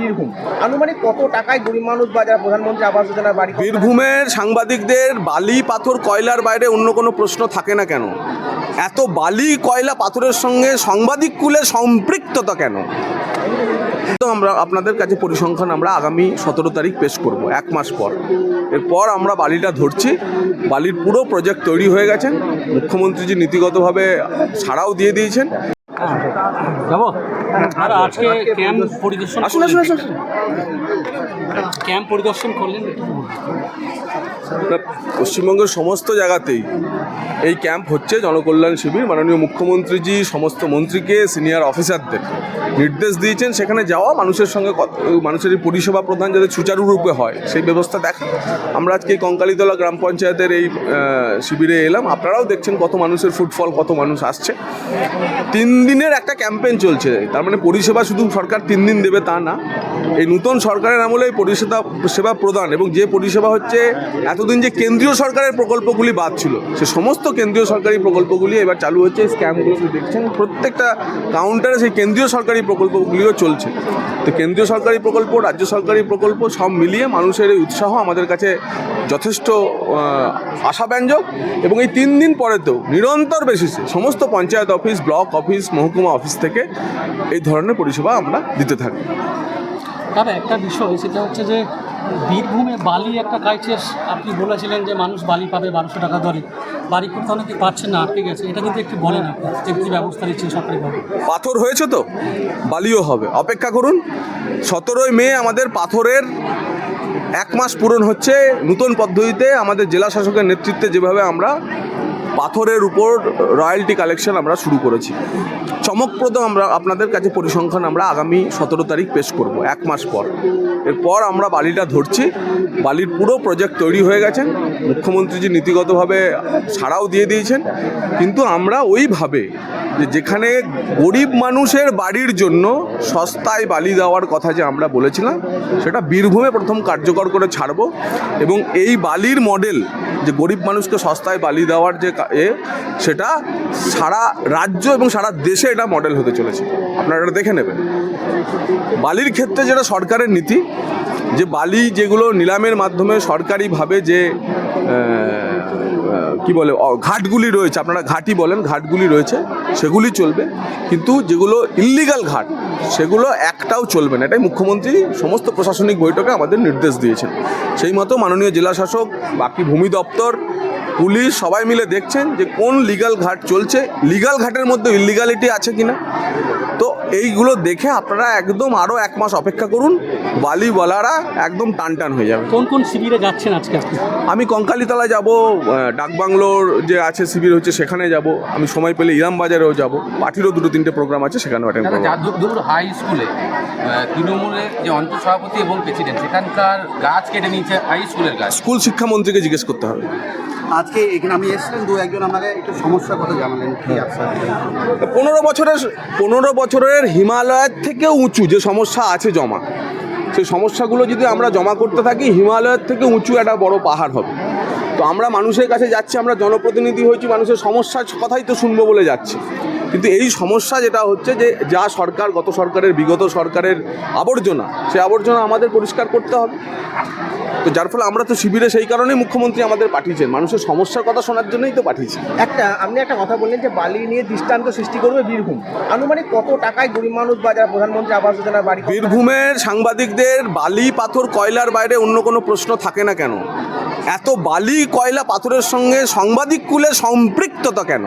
বীরভূম, আনুমানিক কত টাকায় গরিব মানুষ বা যারা প্রধানমন্ত্রী আবাস যোজনার বাড়ি? বীরভূমের সাংবাদিকদের বালি পাথর কয়লার বাইরে অন্য কোনো প্রশ্ন থাকে না কেন? এত বালি কয়লা পাথরের সঙ্গে সাংবাদিক কুলে সম্পৃক্ততা কেন? তো আমরা আপনাদের কাছে পরিসংখ্যান আমরা আগামী 17 তারিখ পেশ করব, 1 মাস পর। এরপর আমরা বালিটা ধরছি। বালির পুরো প্রজেক্ট তৈরি হয়ে গেছেন, মুখ্যমন্ত্রীজি নীতিগতভাবে ছাড়াও দিয়ে দিয়েছেন। যাবো আর আজকে ক্যাম্প পরিদর্শন আসুন আসুন আসুন। ক্যাম্প পরিদর্শন করলেন। পশ্চিমবঙ্গের সমস্ত জায়গাতেই এই ক্যাম্প হচ্ছে, জনকল্যাণ শিবির। মাননীয় মুখ্যমন্ত্রীজি সমস্ত মন্ত্রীকে, সিনিয়র অফিসারদের নির্দেশ দিয়েছেন সেখানে যাওয়া, মানুষের সঙ্গে মানুষের এই পরিষেবা প্রদান যাতে সুচারুরূপে হয় সেই ব্যবস্থা দেখা। আমরা আজকে কঙ্কালীতলা গ্রাম পঞ্চায়েতের এই শিবিরে এলাম। আপনারাও দেখছেন কত মানুষের ফুটফল, কত মানুষ আসছে। 3 দিনের একটা ক্যাম্পেইন চলছে। তার মানে পরিষেবা শুধু সরকার 3 দিন দেবে তা না। এই নতুন সরকারের আমলে এই পরিষেবা প্রদান এবং যে পরিষেবা হচ্ছে, এতদিন যে কেন্দ্রীয় সরকারের প্রকল্পগুলি বাদ ছিল সে সমস্ত কেন্দ্রীয় সরকারি প্রকল্পগুলি এবার চালু হচ্ছে। স্ক্যামগুলো দেখছেন প্রত্যেকটা কাউন্টারে সেই কেন্দ্রীয় সরকারি প্রকল্পগুলিও চলছে। তো কেন্দ্রীয় সরকারি প্রকল্প, রাজ্য সরকারি প্রকল্প সব মিলিয়ে মানুষের এই উৎসাহ আমাদের কাছে যথেষ্ট আশাব্যঞ্জক। এবং এই 3 দিন পরেতেও নিরন্তর বেসিসে সমস্ত পঞ্চায়েত অফিস, ব্লক অফিস, মহকুমা অফিস থেকে এই ধরনের পরিষেবা আমরা দিতে থাকি। তবে একটা বিষয়, সেটা হচ্ছে যে বীরভূমে বালি একটা ক্রাইসিস। আপনি বলেছিলেন যে মানুষ বালি পাবে 1200 টাকা দরে, বাড়ি করতে অনেকে পারছেন না, আটকে গেছে। এটা কিন্তু একটু বলেন আপনি যে কী ব্যবস্থা নিচ্ছেন সরকারিভাবে। পাথর হয়েছে তো, বালিও হবে, অপেক্ষা করুন। 17ই মে আমাদের পাথরের 1 মাস পূরণ হচ্ছে। নতুন পদ্ধতিতে আমাদের জেলা শাসকের নেতৃত্বে যেভাবে আমরা পাথরের উপর রয়্যালটি কালেকশন আমরা শুরু করেছি, চমকপ্রদ আমরা আপনাদের কাছে পরিসংখ্যান আমরা আগামী 17 তারিখ পেশ করব, 1 মাস পর। এরপর আমরা বালিটা ধরছি। বালির পুরো প্রজেক্ট তৈরি হয়ে গেছেন, মুখ্যমন্ত্রীজি নীতিগতভাবে ছাড়াও দিয়ে দিয়েছেন। কিন্তু আমরা ওইভাবে যেখানে গরিব মানুষের বাড়ির জন্য সস্তায় বালি দেওয়ার কথা যে আমরা বলেছিলাম, সেটা বীরভূমে প্রথম কার্যকর করে ছাড়ব। এবং এই বালির মডেল, যে গরিব মানুষকে সস্তায় বালি দেওয়ার যে সেটা সারা রাজ্য এবং সারা দেশে এটা মডেল হতে চলেছে। আপনারা এটা দেখে নেবেন। বালির ক্ষেত্রে যেটা সরকারের নীতি, যে বালি যেগুলো নিলামের মাধ্যমে সরকারিভাবে যে কি বলে ঘাটগুলি রয়েছে, আপনারা ঘাটই বলেন, ঘাটগুলি রয়েছে সেগুলি চলবে। কিন্তু যেগুলো ইল্লিগাল ঘাট সেগুলো একটাও চলবে না। এটাই মুখ্যমন্ত্রী সমস্ত প্রশাসনিক বৈঠকে আমাদের নির্দেশ দিয়েছেন। সেই মতো মাননীয় জেলা শাসক, বাকি ভূমি দপ্তর, পুলিশ সবাই মিলে দেখছেন যে কোন লিগাল ঘাট চলছে, লিগাল ঘাটের মধ্যে ইল্লিগালিটি আছে কিনা। তো এইগুলো দেখে আপনারা একদম আরও 1 মাস অপেক্ষা করুন, বালিওয়ালারা একদম টান হয়ে যাবে। কোন কোন শিবিরে যাচ্ছেন আজকে আপনি? আমি কঙ্কালীতলায় যাব, ডাকবাংলোর যে আছে শিবির হচ্ছে সেখানে যাব। আমি সময় পেলে ইরামবাজারেও যাব। পার্টিরও 2-3টে প্রোগ্রাম আছে, সেখানেও অ্যাটেন্ড করব। যাদবপুর হাই স্কুলে তৃণমূলের যে অঞ্চল সভাপতি এবং প্রেসিডেন্ট সেখানকার গাছ কেটে নিয়েছে, হাই স্কুলের গাছ। স্কুল শিক্ষামন্ত্রীকে জিজ্ঞেস করতে হবে। আজকে এখানে আমি এসেছিলেন, 2-1জন আমাকে একটু সমস্যার কথা জানালেন। কি আছে? 15 বছরের হিমালয়ের থেকেও উঁচু যে সমস্যা আছে জমা, সেই সমস্যাগুলো যদি আমরা জমা করতে থাকি, হিমালয়ের থেকে উঁচু একটা বড় পাহাড় হবে। তো আমরা মানুষের কাছে যাচ্ছি, আমরা জনপ্রতিনিধি হয়েছি, মানুষের সমস্যার কথাই তো শুনবো বলে যাচ্ছি। কিন্তু এই সমস্যা যেটা হচ্ছে, যে যা সরকার, গত সরকারের, বিগত সরকারের আবর্জনা, সেই আবর্জনা আমাদের পরিষ্কার করতে হবে। তো যার ফলে আমরা তো শিবিরে সেই কারণেই মুখ্যমন্ত্রী আমাদের পাঠিয়েছেন, মানুষের সমস্যার কথা শোনার জন্যই তো পাঠিয়েছেন। আপনি একটা কথা বললেন যে বালি নিয়ে দৃষ্টান্ত সৃষ্টি করবে বীরভূম, আনুমানিক কত টাকায় গরিব মানুষ বা যারা প্রধানমন্ত্রী আবাস যোজনার বাড়ি? বীরভূমের সাংবাদিকদের বালি পাথর কয়লার বাইরে অন্য কোনো প্রশ্ন থাকে না কেন? এত বালি কয়লা পাথরের সঙ্গে সাংবাদিক কুলে সম্পৃক্ততা কেন?